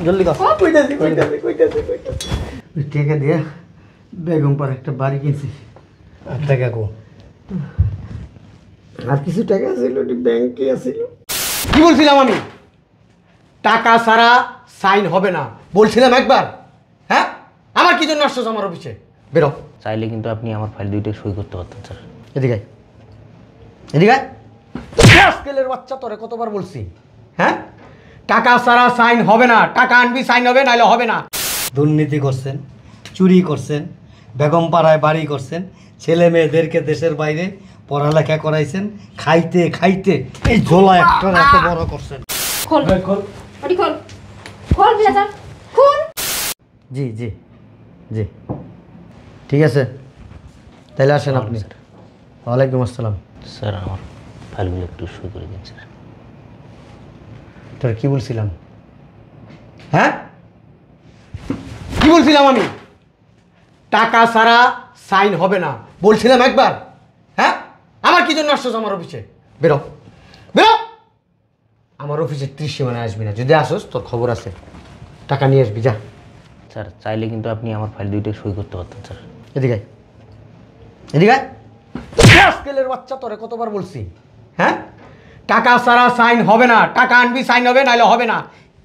জলদি কর। কইতাছি টাকা দিয়া বেগম পার একটা বাড়ি কিনছি। টাকা কো? আর কিছু টাকা ছিল ব্যাংকে আছিল। কি বলছিলাম আমি? টাকা ছাড়া সাইন হবে না বলছিলাম একবার। হ্যাঁ, আমার কি জন্য আসছো আমার অফিসে? বেরো। চাইলে কিন্তু আপনি আমার ফাইল দুইটা সই করতে পারতেন স্যার। এদিকে এদিকে স্কেলের বাচ্চা, তোরে কতবার বলছি? হ্যাঁ, টাকা ছাড়া সাইন হবে না। টাকা আনবি সাইন হবে, নাইলে হবে না। দুর্নীতি করছেন, চুরি করছেন, বেগম পাড়ায় বাড়ি করছেন, ছেলে মেয়েদেরকে দেশের বাইরে পড়ালেখা করাইছেন, খাইতে খাইতে এই ঝোলা একটা এত বড় করছেন। খোল খোল ওটি খোল খোল ব্লেজার খোল। জি জি জি, ঠিক আছে, তাহলে আসেন আপনি। ওয়ালাইকুম আসসালাম। স্যার আমার ফাইলগুলো একটু সই করে দিন স্যার। তোর কি বলছিলাম? হ্যাঁ, কি বলছিলাম আমি? টাকা ছাড়া সাইন হবে না বলছিলাম একবার। হ্যাঁ, আমার কি জন্য আসছো আমার অফিসে? বেরো বেরো, আমার অফিসের 30 সীমানায় আসবি না। যদি আসোস তোর খবর আছে, টাকা নিয়ে আসবি। যা। স্যার চাইলে কিন্তু আপনি আমার ফাইল দুইটা সই করতে পারতেন স্যার। এদিকে এদিকে স্কেলের বাচ্চা, তোরে কতবার বলছি? হ্যাঁ, টাকা ছাড়া সাইন হবে না। টাকা আনবি সাইন হবে, নাইলে হবে না।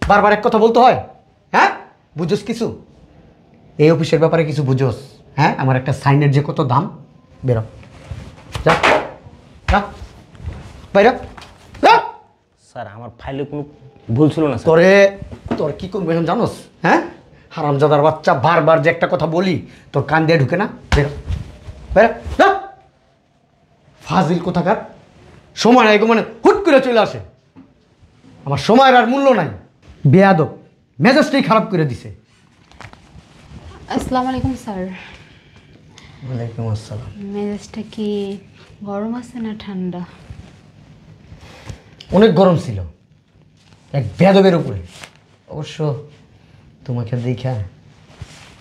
বারবার এক কথা বলতে হয়? হ্যাঁ, বুঝোস কিছু? এই অফিসের ব্যাপারে কিছু বুঝোস? হ্যাঁ, আমার একটা সাইনের যে কত দাম। বেরো, যা যা বাইরে। স্যার আমার ফাইলে কোনো ভুল ছিল না স্যার। তোর কি করবো এখন জানোস? হ্যাঁ, হারামজাদার বাচ্চা, বারবার যে একটা কথা বলি তোর কান দিয়ে ঢুকে না। বেরো বেরো, যা। ফাজিল কোথাকার, সময় নাই মানে হুট করে চলে আসে। আমার সময়ের আর মূল্য নাই। বেয়াদব, মেজাজটাই খারাপ করে দিছে। আসসালামু আলাইকুম স্যার। ওয়ালাইকুম আসসালাম। মেজাজটা কি গরম আছে না ঠান্ডা? অনেক গরম ছিল এক বেয়াদবের উপরে। অবশ্য তোমাকে দেখা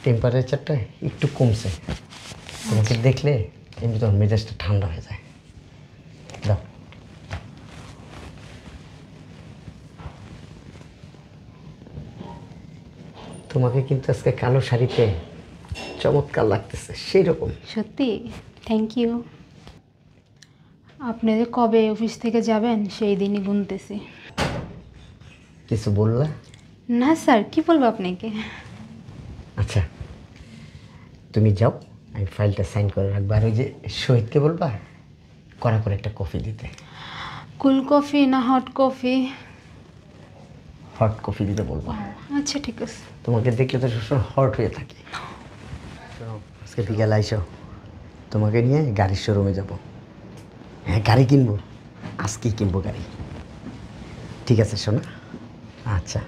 টেম্পারেচারটা একটু কমছে। তোমাকে দেখলে এমনি তোমার মেজাজটা ঠান্ডা হয়ে যায়। দাও। তোমাকে কিন্তু আজকে কালো শাড়িতে চমৎকার লাগতেছে, সেই রকম। সত্যি? Thank you. আপনি যে কবে অফিস থেকে যাবেন সেই দিনই গুনতেছি। কিছু বললা? না স্যার, কি বলবো আপনাকে। আচ্ছা, তুমি যাও, আমি ফাইলটা সাইন করে রাখবো। আর ওই যে শহীদকে বলবা কড়া করে একটা কফি দিতে। কুল কফি না হট কফি? হট কফি দিতে বলবা। আচ্ছা ঠিক আছে। তোমাকে দেখলে তো সবসময় হট হয়ে থাকে। আজকে বিকালে আইসো, তোমাকে নিয়ে গাড়ির শোরুমে যাব। হ্যাঁ, গাড়ি কিনবো, আজকেই কিনবো গাড়ি। ঠিক আছে শোনো? আচ্ছা।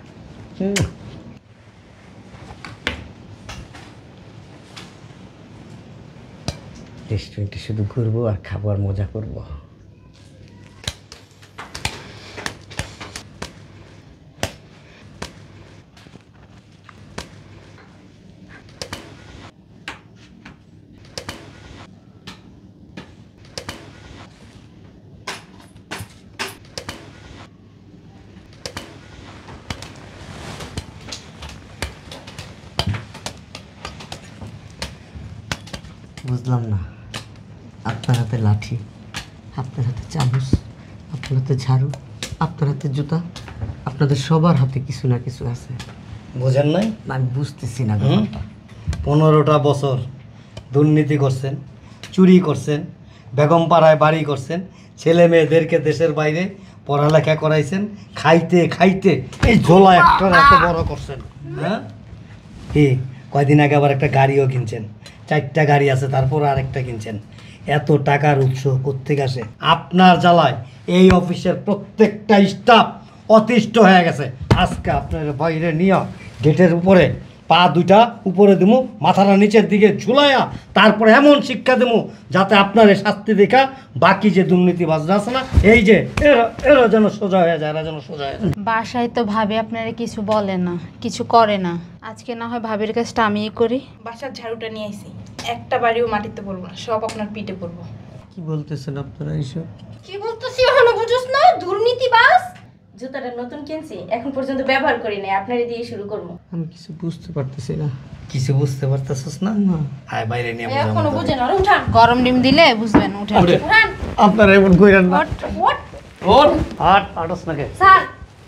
রেস্টুরেন্টে শুধু ঘুরবো আর খাবো আর মজা করবো। বুঝলাম না, আপনার হাতে লাঠি, আপনার হাতে চামচ, আপনার হাতে ঝাড়ু, আপনার হাতে জুতা, আপনাদের সবার হাতে কিছু না কিছু আছে। বোঝেন নাই? আমি বুঝতেছি না ব্যাপারটা। 15টা বছর দুর্নীতি করছেন, চুরি করছেন, বেগম পাড়ায় বাড়ি করছেন, ছেলে মেয়েদেরকে দেশের বাইরে পড়ালেখা করাইছেন, খাইতে খাইতে এই ঝোলা একটা এত বড় করছেন। হ্যাঁ, কি কয়দিন আগে আবার একটা গাড়িও কিনছেন, 4টা গাড়ি আছে, তারপর আরেকটা কিনছেন। এত টাকার উৎস কোত্থেকে আসে? আপনার জ্বালায় এই অফিসের প্রত্যেকটা স্টাফ অতিষ্ঠ হয়ে গেছে। আজকে আপনার বাইরে নিয়ে গেটের উপরে পা দুইটা উপরে দেবো, মাথাটা নিচের দিকে ঝুলাইয়া তারপরে এমন শিক্ষা দেবো যাতে আপনার শাস্তি দেখা বাকি যে দুর্নীতিবাজরা আছে না, এই যে এরা যেন সোজা হয়ে যায়, এরা যেন সোজা হয়ে যায়। বাসায় তো ভাবি আপনারা কিছু বলে না, কিছু করে না। আজকে না হয় ভাবির কাজটা আমিই করি। বাসার ঝাড়ুটা নিয়ে আইছি, একটা বাড়িও মাটিতে পড়বো না, সব আপনার পিঠে পড়বো। কি বলতেছেন আপনারা এইসব? কি বলতেছি এখনো বুঝোস না? দুর্নীতিবাজ, জুতাটা নতুন কিনছি, এখন পর্যন্ত ব্যবহার করি নাই, আপনারই দিয়ে শুরু করবো। আমি কিছু বুঝতে পারতেছি না। কিছু বুঝতে পারতেছিস না? আয় বাইরে নিয়ে বুঝাবো এখনো তোরে। বুঝেন আর উঠান গরম ডিম দিলে বুঝবেন উঠে উঠান। আপনারা এমন কইরেন না। ওঠ। ওঠ আটস নাকি? স্যার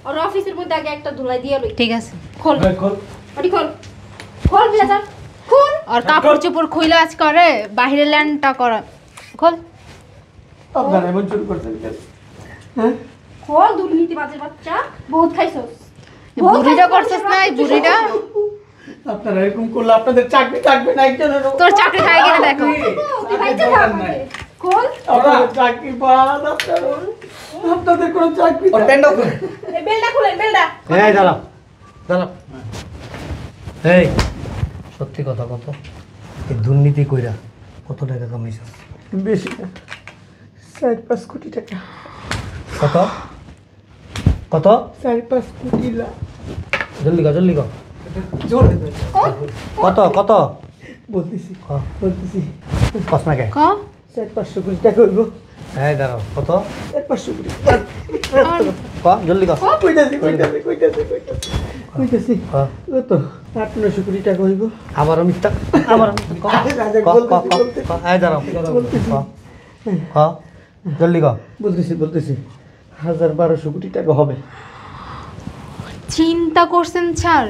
ওর অফিসের মধ্যে আগে একটা ধুলাই দিয়ে লই। ঠিক আছে খোল ওটি খোল খোল ব্লেজার খোল। আর কাপড় চোপড় খুইলে আজ করে বাহিরে ল্যান্ডটা করা খোল আপনারা এমন শুরু করছেন কেন? হ্যাঁ, খোল দুর্নীতিবাজের বাচ্চা, বহুত খাইছস। বুড়িটা করছিস না এই বুড়িটা আপনারা এরকম করলে আপনাদের চাকরি থাকবে না একজনেরও। তোর চাকরি খাই কিনা দেখো তুই খাইতে থাক খোল। আপনাদের চাকরি বাদ, আপনাদের কোনো চাকরি ওর প্যান্টটা খুল। এই বেলটা খুলেন বেলটা। এই দাঁড়াও দাঁড়াও। এই সত্যি কথা কত, এই দুর্নীতি কইরা কত টাকা কামাইছিস? বেশি না, 4-5 কোটি টাকা। কত কত? 4-5 কোটি লাখ। জলদি কর জলদি কর। জোরে কত কত বলতেছি ক- বলতেছি কস না কে? ক 400-500 কোটি টাকা হইব। এই দাঁড়াও কত? 400-500 কোটি ক জলদি কর। কইতাছি ক। কত? 800-900 কোটি টাকা হইব। আবারও মিথ্যা আবারও ক ক ক ক এই দাঁড়াও ক ক জলদি কর। বলতেছি 1000-1200 কোটি টাকা হবে। চিন্তা করছেন স্যার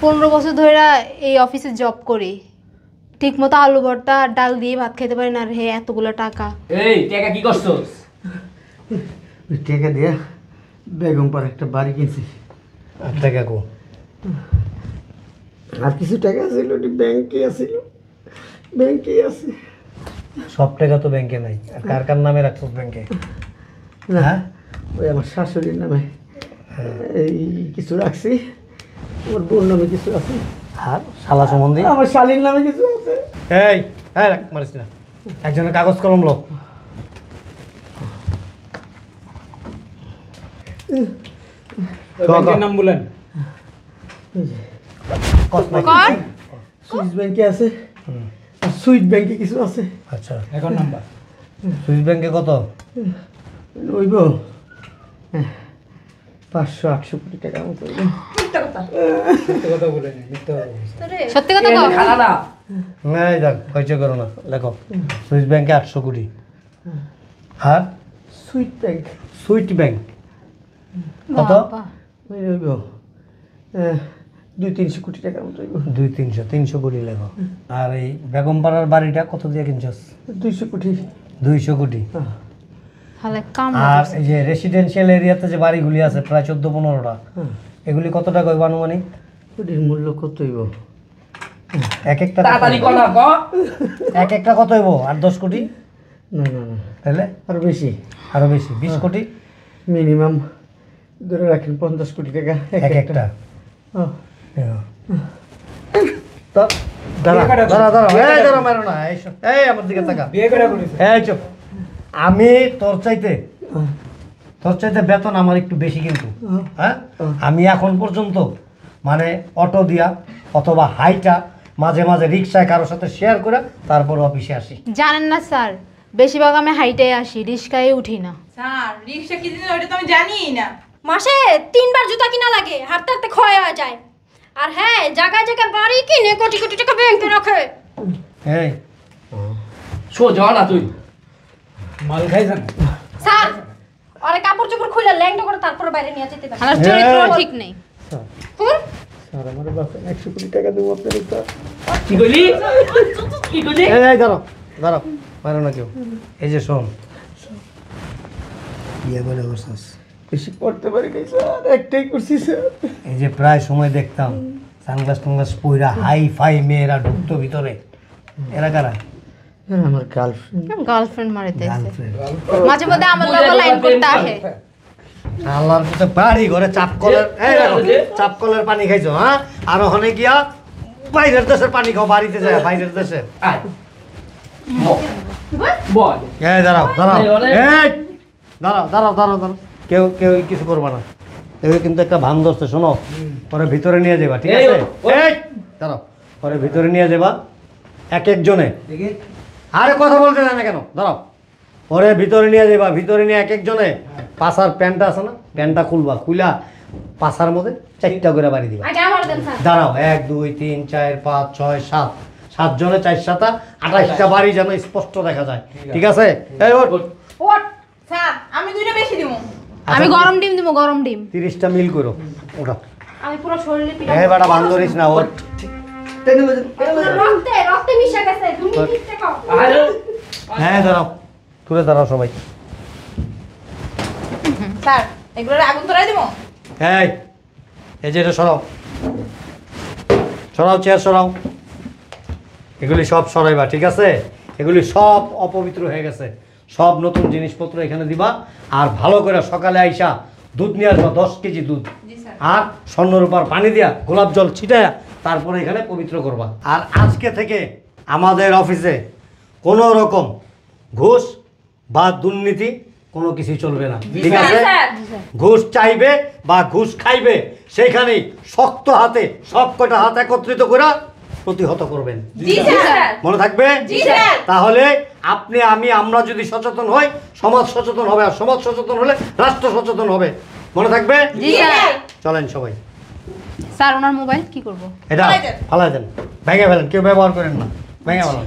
15 বছর ধরে এই অফিসে জব করি ঠিক মতো আলু ভর্তা আর ডাল দিয়ে ভাত খেতে পারি না আর হে এতগুলো টাকা এই টাকা কি করছস? ওই টাকা দিয়া বেগম পার একটা বাড়ি কিনছি। আর টাকা কো? আর কিছু টাকা ছিল ওটি ব্যাংকে আছিল, ব্যাংকে আছে। সব টাকা তো ব্যাংকে নাই, আর কার কার নামে রাখছস ব্যাংকে? না হ্যাঁ? ওই আমার শাশুড়ির নামে এই কিছু রাখছি, আমার বোন নামে কিছু আছে, আর শালা সম্বন্ধে? আমার শালীর নামে কিছু আছে। এই এই রাখ মারিস না, একজনের কাগজ কলম লো। ব্যাংকের নাম বলেন। কস না কি? কর সুইস ব্যাংকে আছে আর সুইট ব্যাংকে কিছু আছে। আচ্ছা অ্যাকাউন্ট নাম্বার। সুইস ব্যাংকে কত? হইব 500-800 কোটি টাকার মতো হইব। মিথ্যা কথা। সত্যি কথা বলেন, মিথ্যা কথা বলছেন। তোরে সত্যি কথা কও খালা না। এই দেখ হইচে করো না, লেখো সুইস ব্যাংকে 800 কোটি। আর সুইট ব্যাংক সুইট ব্যাংক কত? বাবা, হইব 200-300 কোটি টাকার মতো হইব। 300 কোটি লেখো। আর এই বেগমপাড়ার বাড়িটা কত দিয়ে কিনছস? 200 কোটি। 200 কোটি। হালে কাম আর এই যে রেসিডেন্সিয়াল এরিয়াতে যে বাড়িগুলি আছে প্রায় 14-15টা, এগুলি কত টাকা হইব আনুমানিক? ওটির মূল্য কত হইব? এক একটা তাড়াতাড়ি কর না, ক। এক একটা কত হইব? 8-10 কোটি? না না না, তাহলে আরো বেশি, আরো বেশি, 20 কোটি মিনিমাম ধরে রাখেন 50 কোটি টাকা এক একটা। হ্যাঁ। তো দাঁড়া বিয়ে করা দাঁড়া দাঁড়া, বিয়ে এই করা দাঁড়া মারো না, এই শোন, এই আমার দিকে তাকা। বিয়ে করে করিস। এই চুপ, আমি তোর চাইতে বেতন আমার একটু বেশি কিন্তু, হ্যাঁ? আমি এখন পর্যন্ত মানে অটো দিয়া অথবা হাইটা মাঝে মাঝে রিক্সায় কারোর সাথে শেয়ার করে তারপর অফিসে আসি। জানেন না স্যার বেশিরভাগ আমি হাইটে আসি রিস্কায় উঠি না স্যার রিক্সা কি দিন ওটা তো আমি জানিই না। মাসে 3 বার জুতা কিনা লাগে, হাঁটতে হাঁটতে ক্ষয় হয়ে যায়। আর হ্যাঁ জায়গায় জায়গায় বাড়ি কিনে কোটি কোটি টাকা ব্যাংকে রাখে। এই সোজা না তুই। মাল খাইছেন? স্যার আরে কাপড় চোপড় খুলে ল্যাংটা করে তারপরে বাইরে নিয়ে যেতে পারে। আমার চরিত্র ঠিক নেই কোন স্যার আমার বাসায় 100 কোটি টাকা দেবো আপনার স্যার। কি কইলি? কি কইলি? এই এই দাঁড়াও দাঁড়াও, মারো না কেউ। এই যে শোন, বিয়ে করে বসছিস, বেশি করতে পারি নাই স্যার, একটাই করছি স্যার। এই যে প্রায় সময় দেখতাম সানগ্লাস টানগ্লাস পইরা হাই ফাই মেয়েরা ঢুকতো ভিতরে, এরা কারা? হ্যাঁ, আমার গার্লফ্রেন্ড। গার্লফ্রেন্ড মারিতে গার্লফ্রেন্ড। মাঝে মধ্যে আমার লোক লাইন করতে আসে আল্লাহর কাছে বাড়ি ঘরে চাপ কলের, এই দেখো, চাপ কলের পানি খাইছো, হ্যাঁ? আর ওখানে গিয়া বাইরের দেশের পানি খাও, বাড়িতে যায় বাইরের দেশে। আয়। বল। এই দাঁড়াও দাঁড়াও, এই, অনেক- এই দাঁড়াও দাঁড়াও দাঁড়াও দাঁড়াও, কেউ কেউ কিছু করবা না, এগুলো কিন্তু একটা ভান ধরছে, শোনো, পরে ভিতরে নিয়ে যাবা, ঠিক এই, আছে? ও- এই দাঁড়াও, পরে ভিতরে নিয়ে যাবা এক একজনে। দেখি। আরে কথা বলতে জানে কেন, দাঁড়াও, পরে ভিতরে নিয়ে যাবা, ভিতরে নিয়ে এক একজনে পাশার প্যান্টটা আছে না প্যান্টটা খুলবা, খুলা পাছার মধ্যে 4টা করে বাড়ি দিবা। আগে আমার দেন স্যার। দাঁড়াও, 1 2 3 4 5 6 7 7 জনে 4 7 28টা বাড়ি যেন স্পষ্ট দেখা যায়, ঠিক আছে? এই ওঠ। ওট স্যার আমি 2টা বেশি দিব। আমি গরম ডিম দিব, গরম ডিম। 30টা মিল করো, ওঠা। আমি পুরো শরীরে পিটা এই বেটা বান্দরিস না, ওঠ। রক্তে রক্তে মিশে গেছে তুমি ঠিকঠাক খাও। হ্যাঁ দাঁড়াও, তুলে দাঁড়াও সবাই। স্যার এগুলোর আগুন ধরাই দিব। এই এই যে এটা সরাও, সরাও, চেয়ার সরাও। এগুলি সব সরাইবা, ঠিক আছে? এগুলি সব অপবিত্র হয়ে গেছে, সব নতুন জিনিসপত্র এখানে দিবা। আর ভালো করে সকালে আইসা দুধ নিয়ে আসবা, 10 কেজি দুধ, আর স্বর্ণরূপার পানি দিয়া গোলাপ জল ছিটায়া তারপরে এখানে পবিত্র করবা। আর আজকে থেকে আমাদের অফিসে কোনো রকম ঘুষ বা দুর্নীতি কোনো কিছু চলবে না, ঠিক আছে? স্যার ঘুষ চাইবে বা ঘুষ খাইবে সেইখানেই শক্ত হাতে সব কটা হাত একত্রিত করে প্রতিহত করবেন, জি স্যার। মনে থাকবে? জি স্যার। তাহলে আপনি আমরা যদি সচেতন হই, সমাজ সচেতন হবে, আর সমাজ সচেতন হলে রাষ্ট্র সচেতন হবে, মনে থাকবে? জি স্যার। চলেন সবাই। স্যার ওনার মোবাইল কি করব? এটা ফালাই দেন। ফালাই দেন, ভেঙে ফেলেন, কেউ ব্যবহার করেন না, ভেঙে ফেলেন।